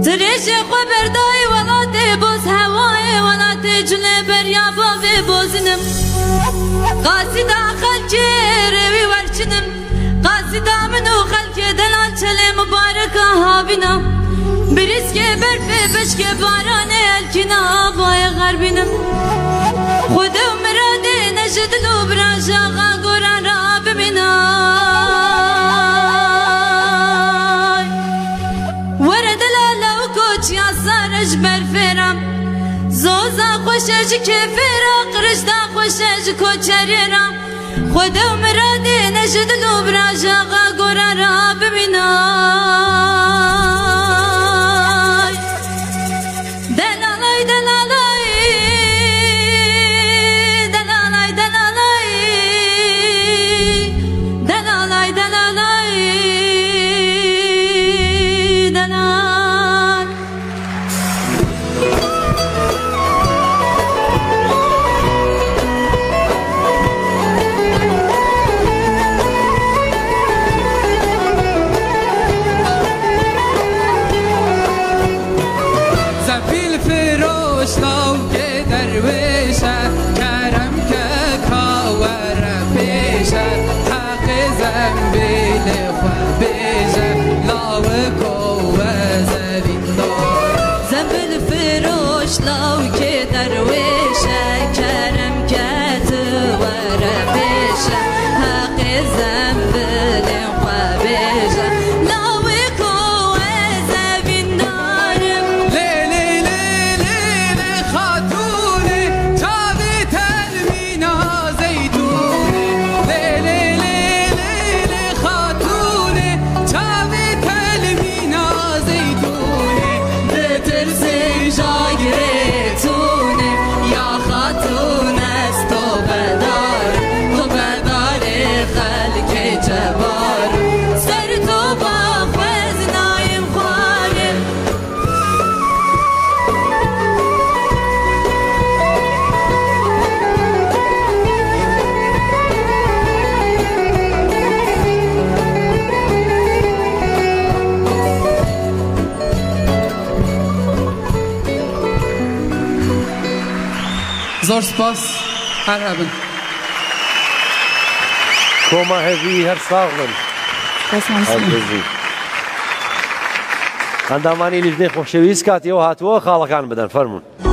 تريش خبر داي ولا تبوس هواي ولا تجلبر يا بابي بوزنم قاصدا خلكي روي ورشنم قاصدا منو خلكي دلال چلي مباركة هابنا بريسكي برفي بشكي باراني الكنا باي غربنم خدو مرادي نجدلو براجاغا قران راب منا اجبر فرام زوزا خوشج كفرا قرشدا خوشج کوچرام خدا مرادي نجد لو براجاغا قرارا بمناي دلالاي دلالاي دلالاي دلالاي دلالاي دلالاي لو كدر ويشة كرم كتور بيشة حق الذنب لخبيشة لو كوز بالنارم ليلي ليلي خاتوني تابي تلمينا زيتوني ليلي ليلي خاتوني تابي تلمينا زيتوني بترسي جايري زور سپاس هر هبن کۆما هەڤی هەر ساغڵن ئەندامانی لیژنەی خۆشەویست کاتیەوە هاتووە خاڵەکان بدەن فەرموون